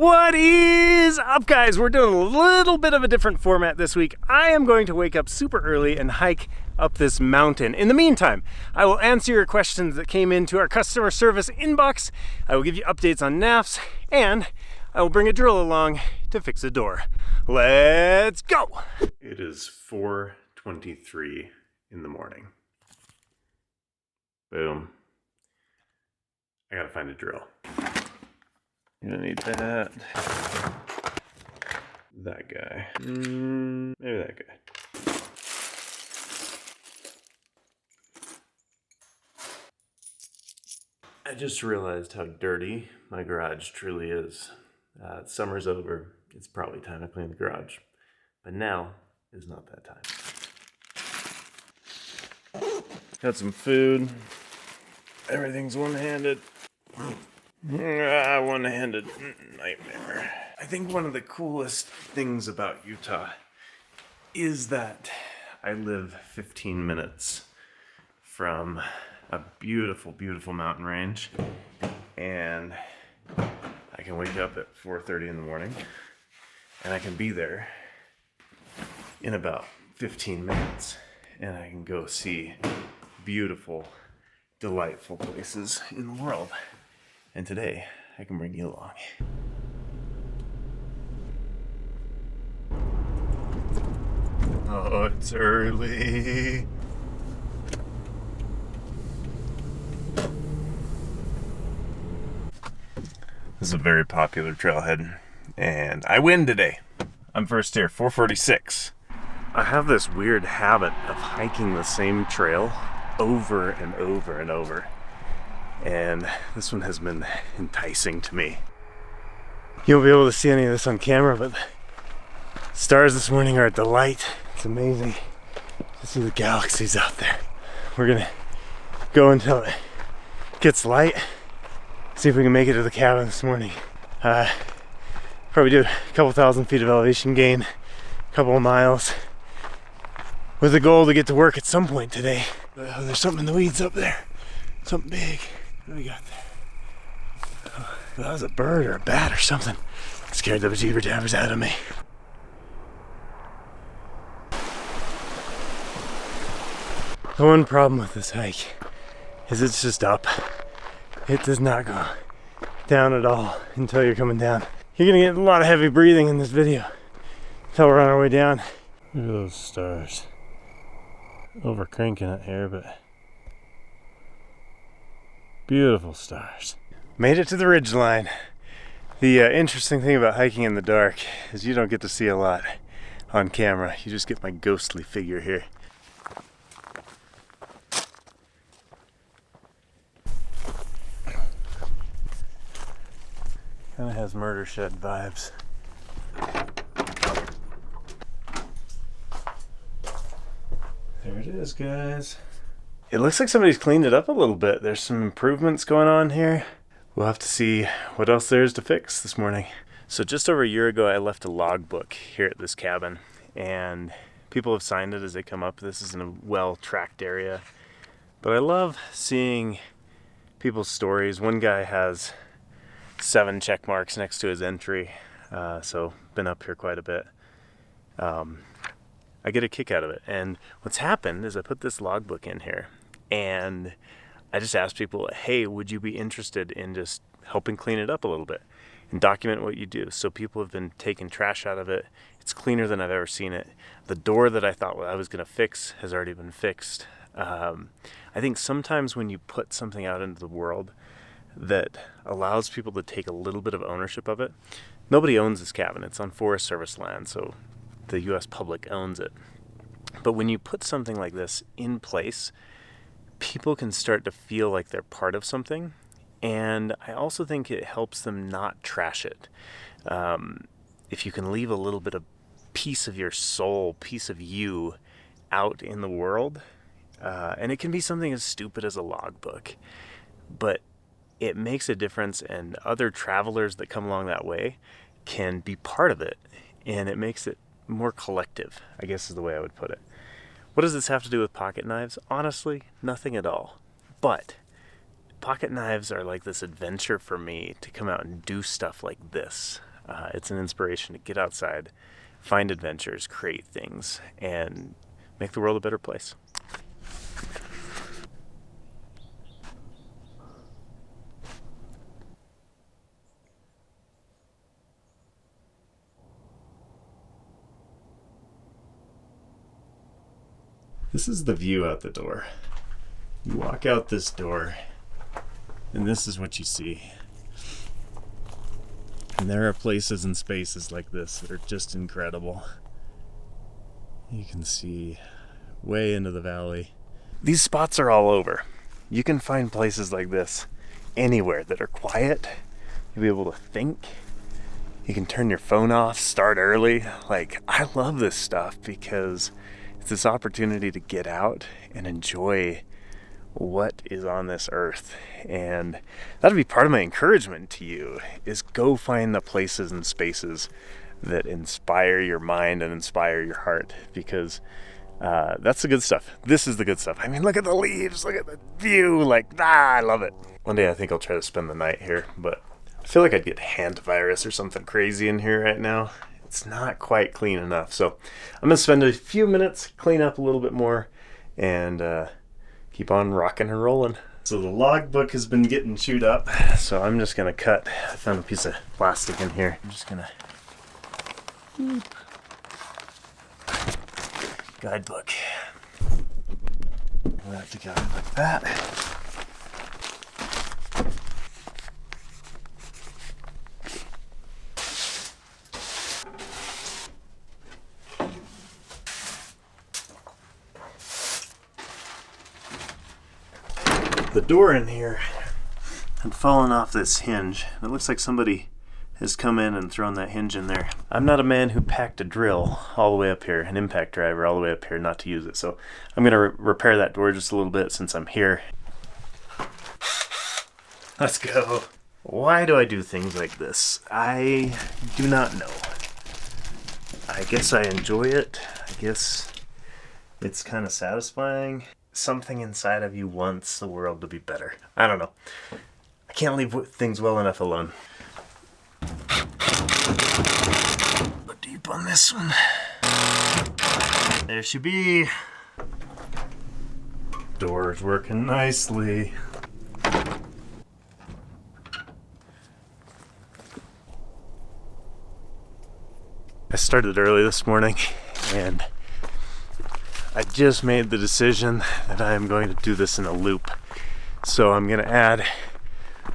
What is up, guys? We're doing a little bit of a different format this week. I am going to wake up super early and hike up this mountain. In the meantime, I will answer your questions that came into our customer service inbox. I will give you updates on NAFs, and I will bring a drill along to fix a door. Let's go! It is 4:23 in the morning. Boom. I gotta find a drill. You're gonna need that. That guy. Maybe that guy. I just realized how dirty my garage truly is. Summer's over. It's probably time to clean the garage. But now is not that time. Got some food. Everything's one-handed. One-handed nightmare. I think one of the coolest things about Utah is that I live 15 minutes from a beautiful, beautiful mountain range, and I can wake up at 4:30 in the morning, and I can be there in about 15 minutes, and I can go see beautiful, delightful places in the world. And today, I can bring you along. Oh, it's early. This is a very popular trailhead, and I win today. I'm first here, 4:46. I have this weird habit of hiking the same trail over and over and over. And this one has been enticing to me. You won't be able to see any of this on camera, but the stars this morning are a delight. It's amazing to see the galaxies out there. We're gonna go until it gets light, see if we can make it to the cabin this morning. Probably do a couple thousand feet of elevation gain, a couple of miles, with the goal to get to work at some point today. There's something in the weeds up there, something big. What do we got there? Oh, that was a bird or a bat or something. It scared the bejeeber jabbers out of me. The one problem with this hike is it's just up. It does not go down at all until you're coming down. You're gonna get a lot of heavy breathing in this video until we're on our way down. Look at those stars. Over cranking it here, but beautiful stars. Made it to the ridge line. The interesting thing about hiking in the dark is you don't get to see a lot on camera. You just get my ghostly figure here. Kind of has murder shed vibes. There it is, guys. It looks like somebody's cleaned it up a little bit. There's some improvements going on here. We'll have to see what else there is to fix this morning. So just over a year ago, I left a logbook here at this cabin, and people have signed it as they come up. This is in a well-tracked area. But I love seeing people's stories. One guy has 7 check marks next to his entry, so been up here quite a bit. I get a kick out of it. And what's happened is I put this logbook in here, and I just asked people, hey, would you be interested in just helping clean it up a little bit and document what you do? So people have been taking trash out of it. It's cleaner than I've ever seen it. The door that I thought I was going to fix has already been fixed. I think sometimes when you put something out into the world that allows people to take a little bit of ownership of it, nobody owns this cabin. It's on Forest Service land, so the U.S. public owns it. But when you put something like this in place, people can start to feel like they're part of something. And I also think it helps them not trash it. If you can leave a little bit of piece of your soul, piece of you out in the world, and it can be something as stupid as a logbook, but it makes a difference, and other travelers that come along that way can be part of it, and it makes it more collective, I guess is the way I would put it. What does this have to do with pocket knives? Honestly, nothing at all. But pocket knives are like this adventure for me to come out and do stuff like this. It's an inspiration to get outside, find adventures, create things, and make the world a better place. This is the view out the door. You walk out this door, and this is what you see. And there are places and spaces like this that are just incredible. You can see way into the valley. These spots are all over. You can find places like this anywhere that are quiet. You'll be able to think. You can turn your phone off, start early. Like, I love this stuff because it's this opportunity to get out and enjoy what is on this earth. And that'll be part of my encouragement to you, is go find the places and spaces that inspire your mind and inspire your heart, because that's the good stuff. This is the good stuff. I mean, look at the leaves, look at the view, like, I love it. One day I think I'll try to spend the night here, but I feel like I'd get hand virus or something crazy in here right now. It's not quite clean enough. So I'm going to spend a few minutes, clean up a little bit more, and keep on rocking and rolling. So the logbook has been getting chewed up, so I'm just going to cut. I found a piece of plastic in here. I'm just going to... Guidebook. We'll have to go like that. The door in here had fallen off this hinge. It looks like somebody has come in and thrown that hinge in there. I'm not a man who packed a drill all the way up here, an impact driver all the way up here not to use it. So I'm going to repair that door just a little bit since I'm here. Let's go. Why do I do things like this? I do not know. I guess I enjoy it. I guess it's kind of satisfying. Something inside of you wants the world to be better. I don't know. I can't leave things well enough alone. Go deep on this one. There she be. Door's working nicely. I started early this morning, and I just made the decision that I am going to do this in a loop. So I'm going to add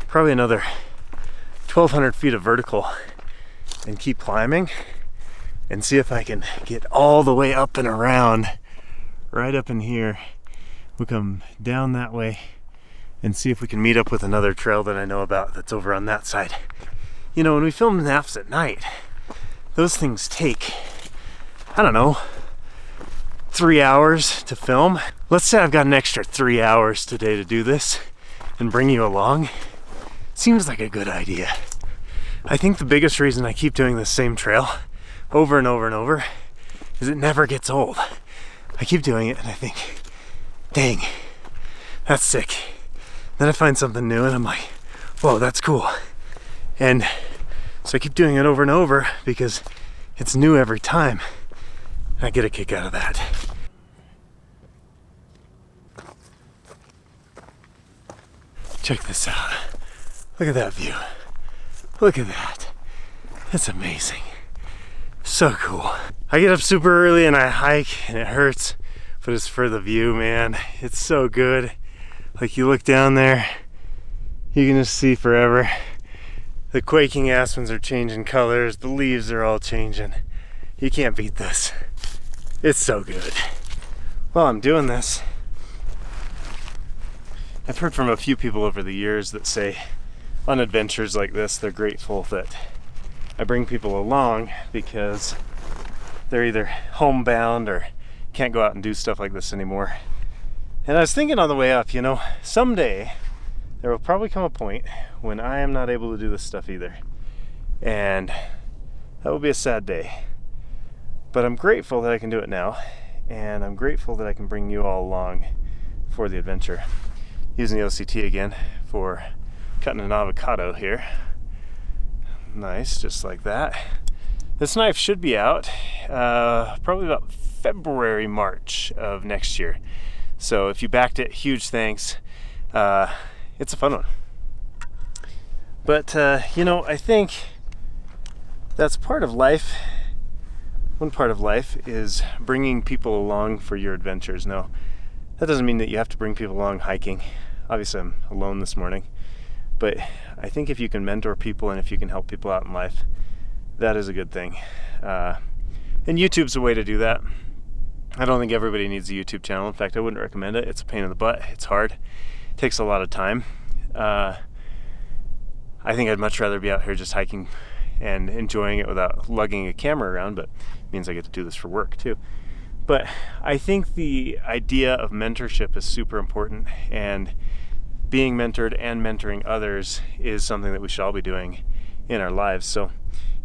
probably another 1,200 feet of vertical and keep climbing and see if I can get all the way up and around right up in here. We'll come down that way and see if we can meet up with another trail that I know about that's over on that side. You know, when we film naps at night, those things take, I don't know, 3 hours to film. Let's say I've got an extra 3 hours today to do this and bring you along. Seems like a good idea. I think the biggest reason I keep doing this same trail over and over and over is it never gets old. I keep doing it and I think, dang, that's sick. Then I find something new and I'm like, whoa, that's cool. And so I keep doing it over and over because it's new every time. I get a kick out of that. Check this out. Look at that view. Look at that. That's amazing. So cool. I get up super early and I hike and it hurts, but it's for the view, man. It's so good. Like, you look down there, you can just see forever. The quaking aspens are changing colors. The leaves are all changing. You can't beat this. It's so good. While I'm doing this, I've heard from a few people over the years that say on adventures like this, they're grateful that I bring people along because they're either homebound or can't go out and do stuff like this anymore. And I was thinking on the way up, you know, someday there will probably come a point when I am not able to do this stuff either. And that will be a sad day. But I'm grateful that I can do it now, and I'm grateful that I can bring you all along for the adventure. Using the OCT again for cutting an avocado here. Nice, just like that. This knife should be out probably about February, March of next year. So if you backed it, huge thanks. It's a fun one. But, you know, I think that's part of life. One part of life is bringing people along for your adventures. Now, that doesn't mean that you have to bring people along hiking. Obviously, I'm alone this morning. But I think if you can mentor people and if you can help people out in life, that is a good thing. And YouTube's a way to do that. I don't think everybody needs a YouTube channel. In fact, I wouldn't recommend it. It's a pain in the butt. It's hard. It takes a lot of time. I think I'd much rather be out here just hiking and enjoying it without lugging a camera around, but it means I get to do this for work too. But I think the idea of mentorship is super important, and being mentored and mentoring others is something that we should all be doing in our lives. So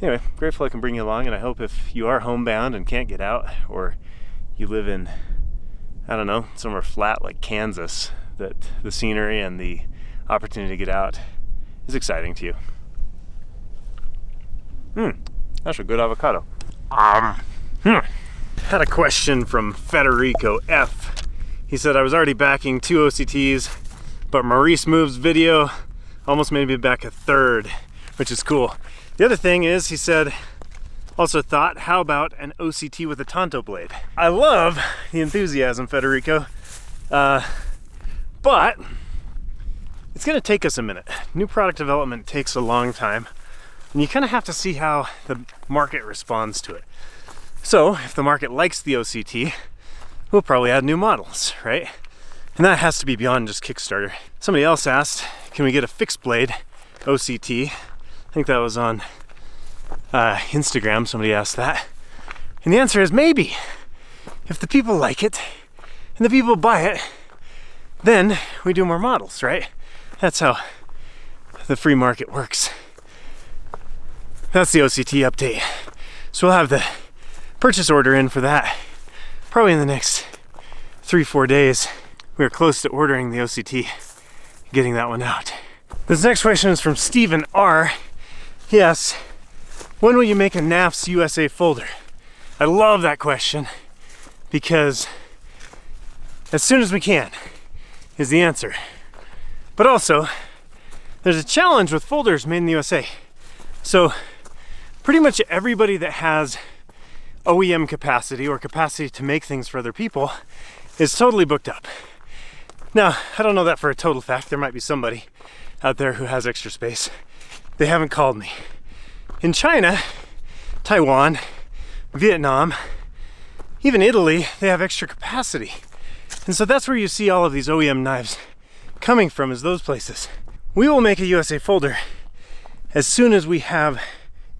anyway, grateful I can bring you along, and I hope if you are homebound and can't get out, or you live in, I don't know, somewhere flat like Kansas, that the scenery and the opportunity to get out is exciting to you. That's a good avocado. Had a question from Federico F. He said, I was already backing 2 OCTs, but Maurice Move's video almost made me back a third, which is cool. The other thing is, he said, also thought, how about an OCT with a Tonto blade? I love the enthusiasm, Federico, but it's gonna take us a minute. New product development takes a long time, and you kind of have to see how the market responds to it. So if the market likes the OCT, we'll probably add new models, right? And that has to be beyond just Kickstarter. Somebody else asked, can we get a fixed blade OCT? I think that was on Instagram, somebody asked that. And the answer is maybe. If the people like it and the people buy it, then we do more models, right? That's how the free market works. That's the OCT update. So we'll have the purchase order in for that probably in the next 3-4 days. We are close to ordering the OCT, getting that one out. This next question is from Stephen R. Yes, when will you make a NAFS USA folder? I love that question because as soon as we can is the answer. But also, there's a challenge with folders made in the USA. So pretty much everybody that has OEM capacity or capacity to make things for other people is totally booked up. Now, I don't know that for a total fact. There might be somebody out there who has extra space. They haven't called me. In China, Taiwan, Vietnam, even Italy, they have extra capacity. And so that's where you see all of these OEM knives coming from, is those places. We will make a USA folder as soon as we have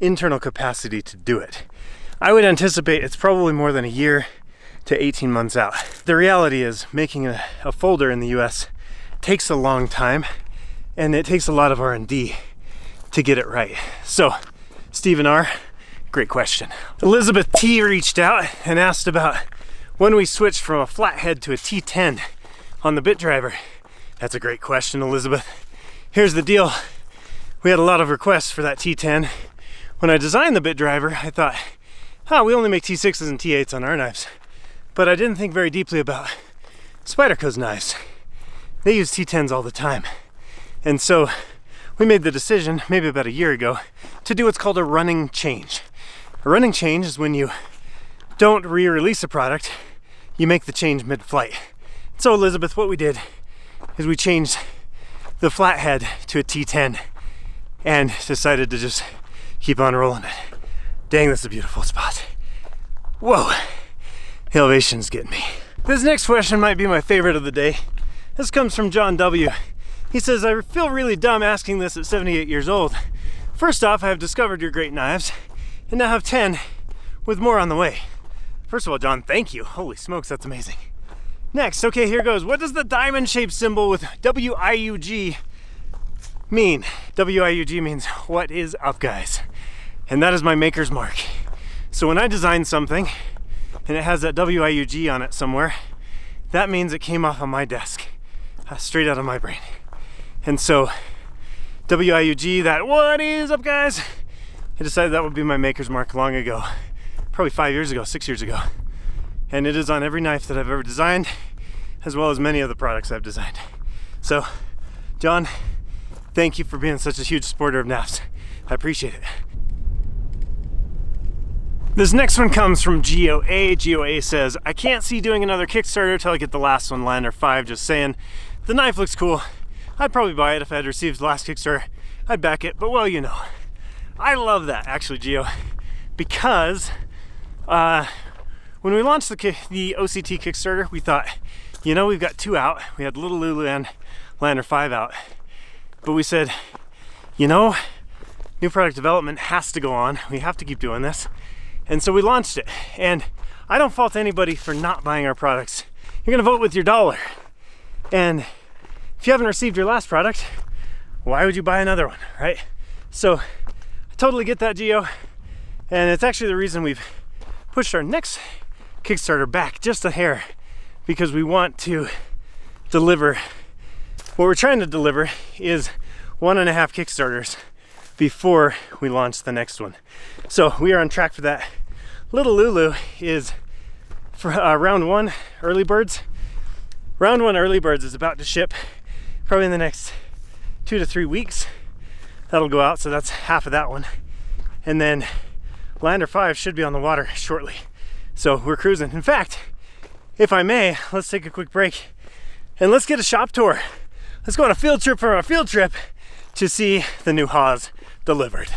internal capacity to do it. I would anticipate it's probably more than a year to 18 months out. The reality is making a folder in the US takes a long time, and it takes a lot of R&D to get it right. So, Stephen R., great question. Elizabeth T. reached out and asked about when we switched from a flathead to a T10 on the bit driver. That's a great question, Elizabeth. Here's the deal. We had a lot of requests for that T10. When I designed the bit driver, I thought, we only make T6s and T8s on our knives. But I didn't think very deeply about Spyderco's knives. They use T10s all the time. And so we made the decision, maybe about a year ago, to do what's called a running change. A running change is when you don't re-release a product, you make the change mid-flight. So Elizabeth, what we did is we changed the flathead to a T10 and decided to just keep on rolling it. Dang, that's a beautiful spot. Whoa, the elevation's getting me. This next question might be my favorite of the day. This comes from John W. He says, I feel really dumb asking this at 78 years old. First off, I have discovered your great knives and now have 10 with more on the way. First of all, John, thank you. Holy smokes, that's amazing. Next, okay, here goes. What does the diamond-shaped symbol with WIUG mean? WIUG means, what is up, guys? And that is my maker's mark. So when I design something and it has that WIUG on it somewhere, that means it came off of my desk, straight out of my brain. And so WIUG, that what is up, guys, I decided that would be my maker's mark long ago, probably 5 years ago, 6 years ago. And it is on every knife that I've ever designed, as well as many of the products I've designed. So, John, thank you for being such a huge supporter of knives. I appreciate it. This next one comes from GOA. GOA says, I can't see doing another Kickstarter till I get the last one, Lander 5, just saying. The knife looks cool. I'd probably buy it if I had received the last Kickstarter. I'd back it, but well, you know. I love that, actually, Geo, because when we launched the OCT Kickstarter, we thought, you know, we've got 2 out. We had Little Lulu and Lander 5 out. But we said, you know, new product development has to go on. We have to keep doing this. And so we launched it. And I don't fault anybody for not buying our products. You're gonna vote with your dollar. And if you haven't received your last product, why would you buy another one, right? So I totally get that, Geo. And it's actually the reason we've pushed our next Kickstarter back just a hair, because we want to deliver, what we're trying to deliver is 1.5 Kickstarters before we launch the next one. So we are on track for that. Little Lulu is for round 1 early birds. Round 1 early birds is about to ship probably in the next 2 to 3 weeks. That'll go out, so that's half of that one. And then Lander 5 should be on the water shortly. So we're cruising. In fact, if I may, let's take a quick break and let's get a shop tour. Let's go on a field trip for our field trip to see the new Haas delivered.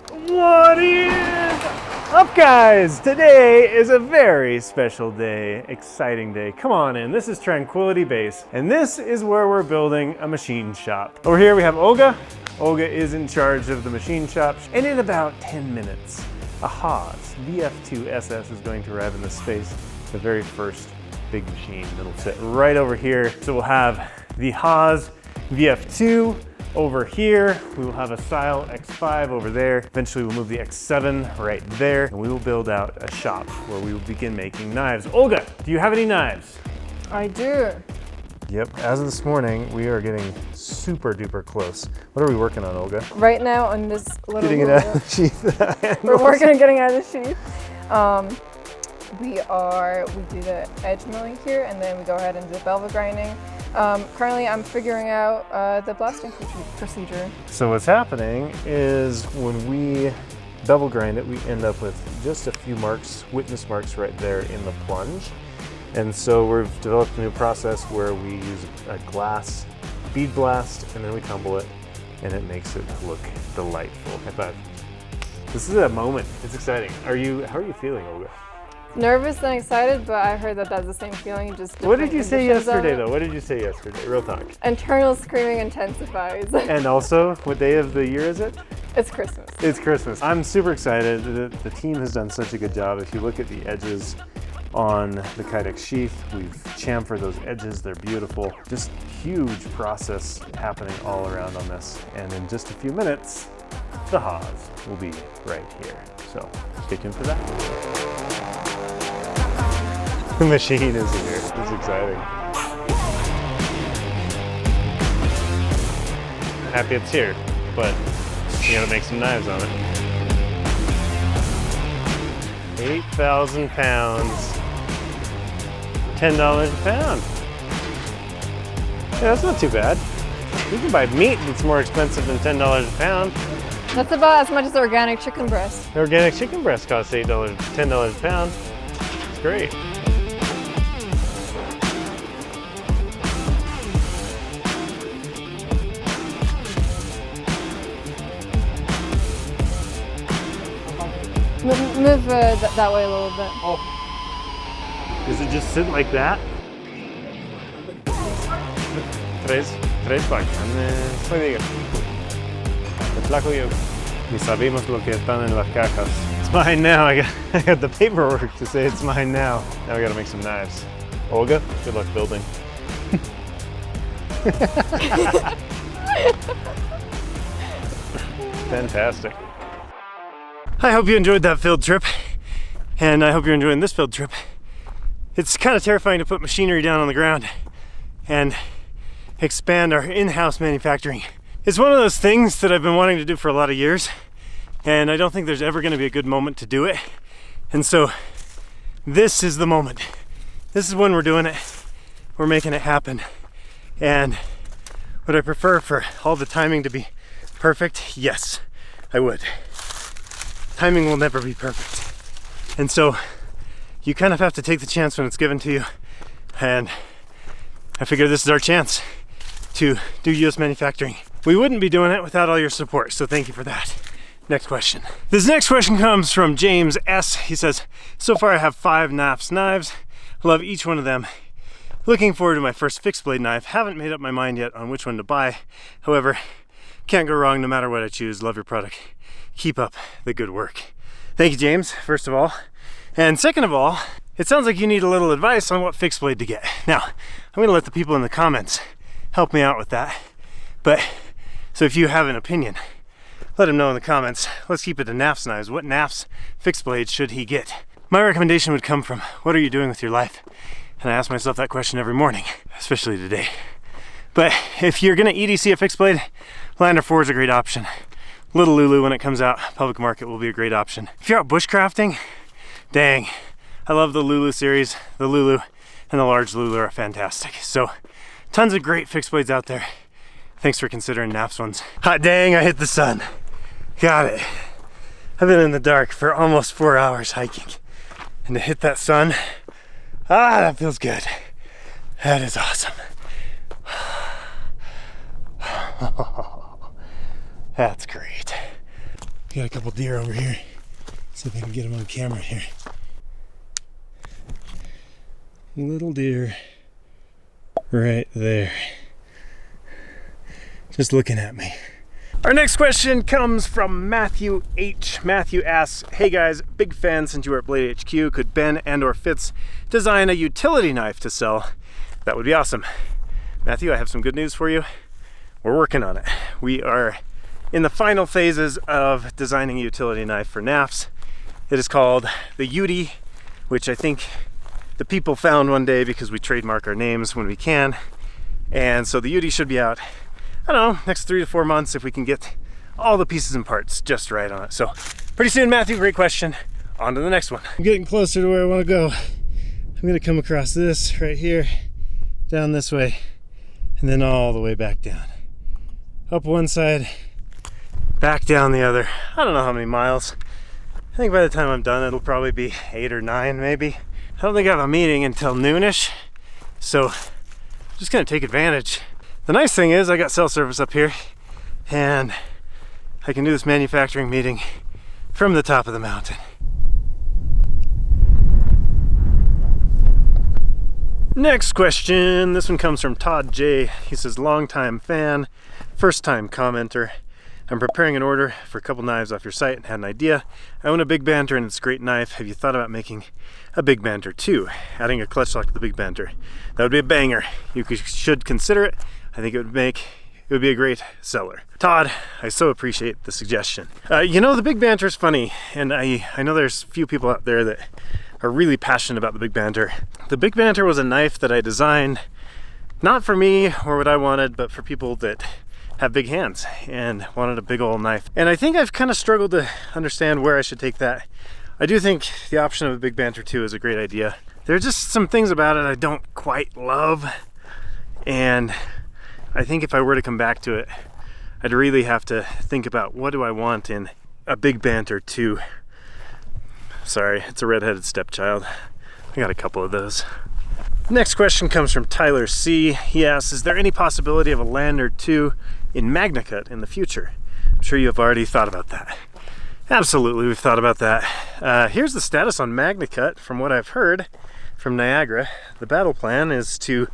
What is up, guys? Today is a very special day, exciting day. Come on in. This is Tranquility Base, and this is where we're building a machine shop. Over here we have Olga. Olga is in charge of the machine shop, and in about 10 minutes, a Haas VF2 SS is going to arrive in this space, the very first big machine that'll sit right over here. So we'll have the Haas VF2 over here. We will have a Style X5 over there. Eventually we'll move the X7 right there, and we will build out a shop where we will begin making knives. Olga, do you have any knives? I do. Yep, as of this morning, we are getting super duper close. What are we working on, Olga? Right now on this little... Getting it out of the sheath. We're working on getting out of the sheath. We do the edge milling here, and then we go ahead and do the velvet grinding. Currently, I'm figuring out the blasting procedure. So what's happening is when we bevel grind it, we end up with just a few marks, witness marks right there in the plunge. And so we've developed a new process where we use a glass bead blast, and then we tumble it, and it makes it look delightful. High five. This is a moment. It's exciting. How are you feeling, Olga? Nervous and excited, but I heard that that's the same feeling, just What did you say yesterday, though? What did you say yesterday? Real talk. Internal screaming intensifies. And also, what day of the year is it? It's Christmas. It's Christmas. I'm super excited. The team has done such a good job. If you look at the edges on the Kydex sheath, we've chamfered those edges. They're beautiful. Just huge process happening all around on this. And in just a few minutes, the Haas will be right here. So stay tuned for that. The machine is here. It's exciting. I'm happy it's here, but you gotta make some knives on it. 8,000 pounds. $10 a pound. Yeah, that's not too bad. You can buy meat that's more expensive than $10 a pound. That's about as much as organic chicken breast. Organic chicken breast costs $10 a pound. It's great. Move that way a little bit. Oh. Does it just sit like that? Tres bacanes. Muy bien. El flaco yo. Ni sabemos lo que están en las cajas. It's mine now. I got the paperwork to say it's mine now. Now we gotta make some knives. Olga, good luck building. Fantastic. I hope you enjoyed that field trip, and I hope you're enjoying this field trip. It's kind of terrifying to put machinery down on the ground and expand our in-house manufacturing It's one of those things that I've been wanting to do for a lot of years, and I don't think there's ever going to be a good moment to do it. And so this is the moment. This is when we're doing it. We're making it happen. And would I prefer for all the timing to be perfect? Yes, I would. Timing will never be perfect. And so you kind of have to take the chance when it's given to you. And I figure this is our chance to do US manufacturing. We wouldn't be doing it without all your support, so thank you for that. Next question. This next question comes from James S. He says, so far I have 5 NAFS knives. Love each one of them. Looking forward to my first fixed blade knife. Haven't made up my mind yet on which one to buy. However, can't go wrong no matter what I choose. Love your product. Keep up the good work. Thank you, James, first of all. And second of all, it sounds like you need a little advice on what fixed blade to get. Now, I'm gonna let the people in the comments help me out with that. But, so if you have an opinion, let him know in the comments. Let's keep it to NAFS knives. What NAFS fixed blade should he get? My recommendation would come from, what are you doing with your life? And I ask myself that question every morning, especially today. But if you're gonna EDC a fixed blade, Lander 4 is a great option. Little Lulu, when it comes out, public market will be a great option. If you're out bushcrafting, dang, I love the Lulu series. The Lulu and the large Lulu are fantastic. So, tons of great fixed blades out there. Thanks for considering NAFS ones. Hot dang, I hit the sun. Got it. I've been in the dark for almost 4 hours hiking. And to hit that sun, that feels good. That is awesome. That's great. Got a couple deer over here. See if I can get them on camera here. Little deer right there. Just looking at me. Our next question comes from Matthew H. Matthew asks, hey guys, big fan since you are at Blade HQ. Could Ben and or Fitz design a utility knife to sell? That would be awesome. Matthew, I have some good news for you. We're working on it. We are in the final phases of designing a utility knife for NAFS. It is called the Uti, which I think the people found one day because we trademark our names when we can. And so the Uti should be out, I don't know, next 3 to 4 months if we can get all the pieces and parts just right on it. So pretty soon, Matthew, great question. On to the next one. I'm getting closer to where I want to go. I'm going to come across this right here, down this way, and then all the way back down. Up one side, back down the other. I don't know how many miles. I think by the time I'm done, it'll probably be 8 or 9 maybe. I don't think I have a meeting until noonish, so I'm just gonna take advantage. The nice thing is I got cell service up here, and I can do this manufacturing meeting from the top of the mountain. Next question, this one comes from Todd J. He says, long-time fan, first-time commenter. I'm preparing an order for a couple knives off your site and had an idea. I own a Big Banter and it's a great knife. Have you thought about making a Big Banter too? Adding a clutch lock to the Big Banter. That would be a banger. You should consider it. I think it would be a great seller. Todd, I so appreciate the suggestion. You know, the Big Banter is funny, and I know there's a few people out there that are really passionate about the Big Banter. The Big Banter was a knife that I designed not for me or what I wanted, but for people that have big hands and wanted a big old knife. And I think I've kind of struggled to understand where I should take that. I do think the option of a Big Banter 2 is a great idea. There are just some things about it I don't quite love, and I think if I were to come back to it, I'd really have to think about what do I want in a Big Banter 2. Sorry, it's a redheaded stepchild. I got a couple of those. Next question comes from Tyler C. He asks, is there any possibility of a Lander 2 in MagnaCut in the future? I'm sure you have already thought about that. Absolutely, we've thought about that. Here's the status on MagnaCut from what I've heard from Niagara. The battle plan is to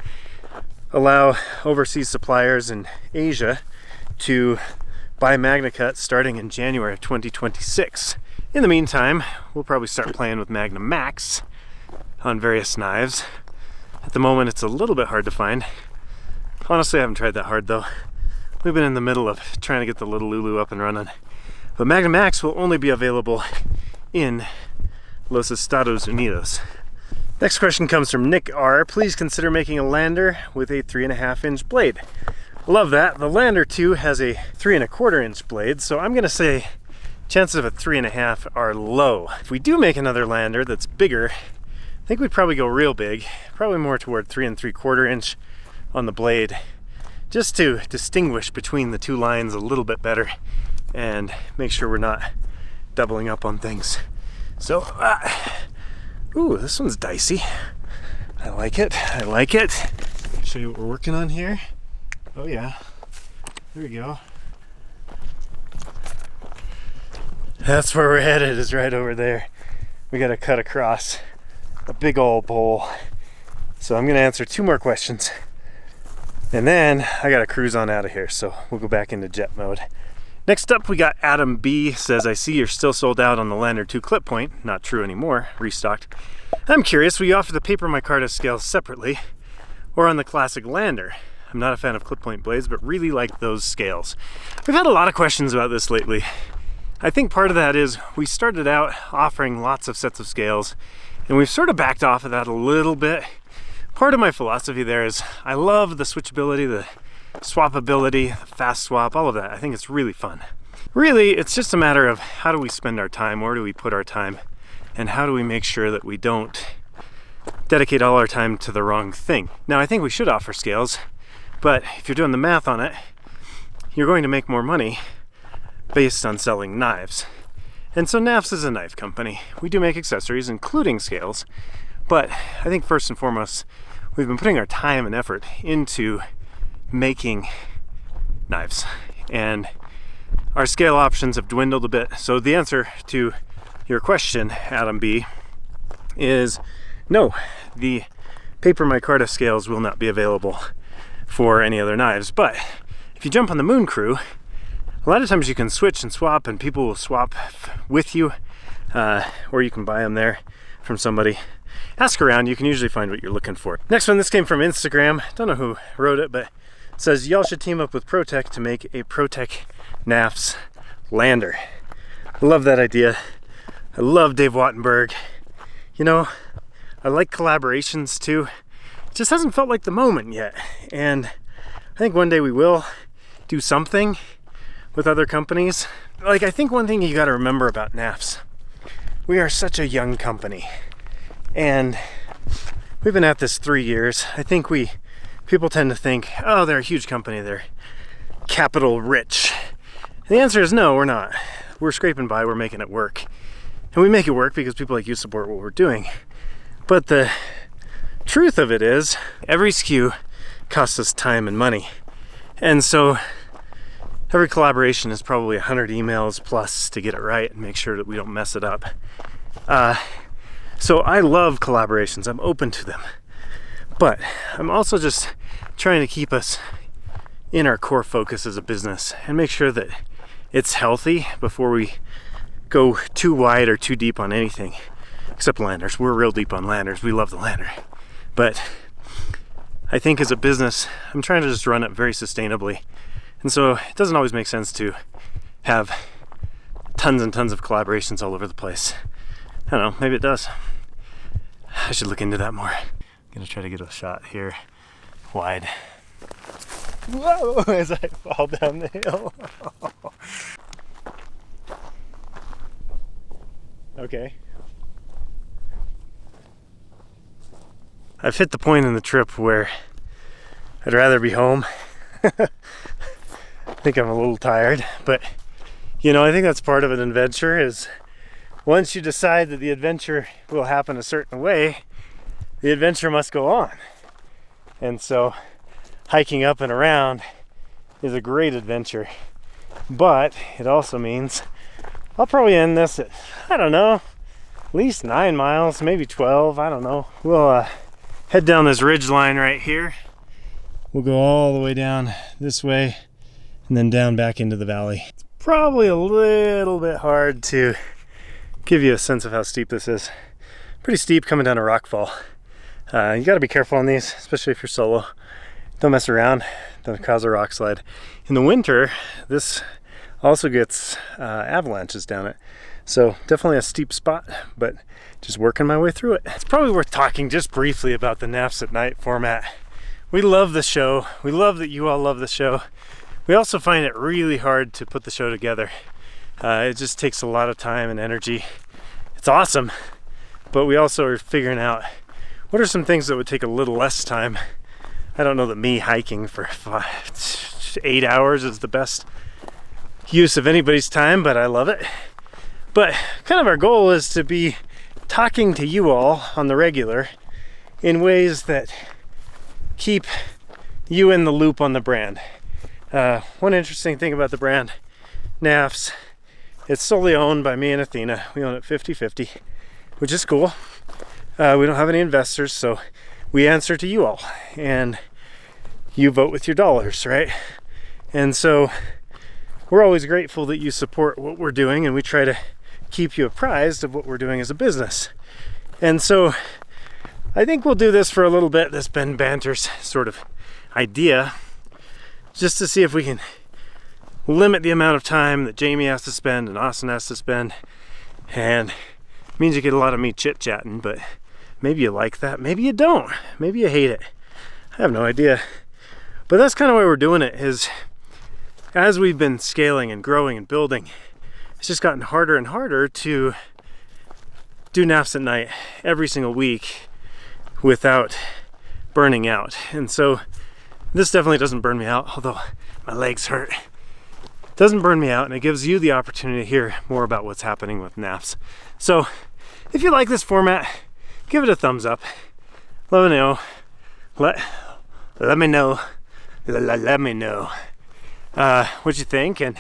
allow overseas suppliers in Asia to buy MagnaCut starting in January of 2026. In the meantime, we'll probably start playing with Magna Max on various knives. At the moment, it's a little bit hard to find. Honestly, I haven't tried that hard though. We've been in the middle of trying to get the little Lulu up and running. But Magna Max will only be available in Los Estados Unidos. Next question comes from Nick R. Please consider making a Lander with a 3.5-inch blade. Love that. The Lander 2 has a 3¼ inch blade, so I'm gonna say chances of a 3.5 are low. If we do make another Lander that's bigger, I think we'd probably go real big, probably more toward 3¾ inch on the blade, just to distinguish between the two lines a little bit better and make sure we're not doubling up on things. So, ooh, this one's dicey. I like it, I like it. Show you what we're working on here. Oh yeah, there we go. That's where we're headed, is right over there. We gotta cut across a big old bowl. So I'm gonna answer 2 more questions. And then I gotta cruise on out of here, so we'll go back into jet mode. Next up, we got Adam B. Says, I see you're still sold out on the Lander 2 clip point. Not true anymore, restocked. I'm curious, will you offer the paper micarta scales separately or on the classic Lander? I'm not a fan of clip point blades, but really like those scales. We've had a lot of questions about this lately. I think part of that is we started out offering lots of sets of scales, and we've sort of backed off of that a little bit. Part of my philosophy there is I love the switchability, the swappability, the fast swap, all of that. I think it's really fun. Really, it's just a matter of how do we spend our time, where do we put our time, and how do we make sure that we don't dedicate all our time to the wrong thing. Now, I think we should offer scales, but if you're doing the math on it, you're going to make more money based on selling knives. And so NAFS is a knife company. We do make accessories, including scales, but I think first and foremost, we've been putting our time and effort into making knives, and our scale options have dwindled a bit. So the answer to your question, Adam B, is no, the paper micarta scales will not be available for any other knives. But if you jump on the Moon Crew, a lot of times you can switch and swap, and people will swap with you, or you can buy them there from somebody. Ask around, you can usually find what you're looking for. Next one, this came from Instagram. Don't know who wrote it, but it says, y'all should team up with ProTech to make a ProTech NAFS Lander. I love that idea. I love Dave Wattenberg. You know, I like collaborations too. It just hasn't felt like the moment yet. And I think one day we will do something with other companies. Like, I think one thing you gotta remember about NAFS, we are such a young company. And we've been at this 3 years. I think people tend to think, oh, they're a huge company, they're capital rich. And the answer is no, we're not. We're scraping by, we're making it work. And we make it work because people like you support what we're doing. But the truth of it is, every SKU costs us time and money. And so every collaboration is probably 100 emails plus to get it right and make sure that we don't mess it up. So I love collaborations, I'm open to them. But I'm also just trying to keep us in our core focus as a business and make sure that it's healthy before we go too wide or too deep on anything. Except Landers, we're real deep on Landers, we love the Lander. But I think as a business, I'm trying to just run it very sustainably. And so it doesn't always make sense to have tons and tons of collaborations all over the place. I don't know, maybe it does. I should look into that more. I'm gonna try to get a shot here, wide. Whoa, as I fall down the hill. Okay. I've hit the point in the trip where I'd rather be home. I think I'm a little tired, but you know, I think that's part of an adventure is once you decide that the adventure will happen a certain way, the adventure must go on. And so hiking up and around is a great adventure, but it also means I'll probably end this at, I don't know, at least 9 miles, maybe 12, I don't know. We'll head down this ridge line right here. We'll go all the way down this way and then down back into the valley. It's probably a little bit hard to give you a sense of how steep this is. Pretty steep coming down a rock fall. You gotta be careful on these, especially if you're solo. Don't mess around, don't cause a rock slide. In the winter, this also gets avalanches down it. So definitely a steep spot, but just working my way through it. It's probably worth talking just briefly about the NAFS at Night format. We love the show. We love that you all love the show. We also find it really hard to put the show together. It just takes a lot of time and energy. It's awesome, but we also are figuring out what are some things that would take a little less time. I don't know that me hiking for 8 hours is the best use of anybody's time, but I love it. But kind of our goal is to be talking to you all on the regular in ways that keep you in the loop on the brand. One interesting thing about the brand, NAFS, it's solely owned by me and Athena. We own it 50-50, which is cool. We don't have any investors, so we answer to you all, and you vote with your dollars, right? And so we're always grateful that you support what we're doing, and we try to keep you apprised of what we're doing as a business. And so I think we'll do this for a little bit, this Ben Banters sort of idea, just to see if we can limit the amount of time that Jamie has to spend and Austin has to spend. And it means you get a lot of me chit-chatting, but maybe you like that, maybe you don't, maybe you hate it. I have no idea. But that's kind of why we're doing it, is as we've been scaling and growing and building, it's just gotten harder and harder to do naps at night every single week without burning out. And so this definitely doesn't burn me out, although my legs hurt. It doesn't burn me out, and it gives you the opportunity to hear more about what's happening with naps. So if you like this format, give it a thumbs up. Let me know. Let me know. Let me know what you think, and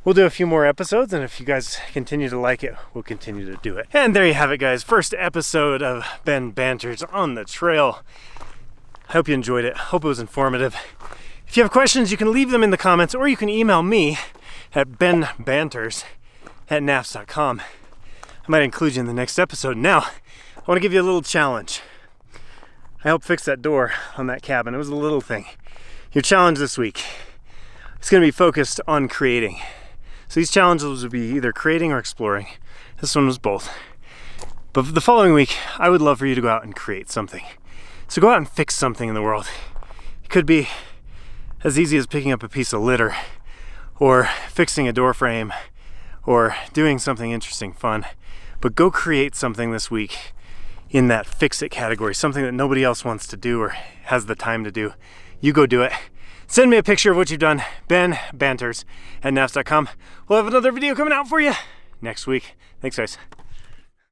we'll do a few more episodes, and if you guys continue to like it, we'll continue to do it. And there you have it, guys. First episode of Ben Banters on the trail. I hope you enjoyed it. Hope it was informative. If you have questions, you can leave them in the comments, or you can email me at benbanters@nafs.com. I might include you in the next episode. Now, I want to give you a little challenge. I helped fix that door on that cabin. It was a little thing. Your challenge this week is going to be focused on creating. So these challenges would be either creating or exploring. This one was both. But the following week, I would love for you to go out and create something. So go out and fix something in the world. It could be as easy as picking up a piece of litter, or fixing a door frame, or doing something interesting, fun. But go create something this week in that fix it category, something that nobody else wants to do or has the time to do. You go do it. Send me a picture of what you've done, benbanters@nafs.com. We'll have another video coming out for you next week. Thanks, guys.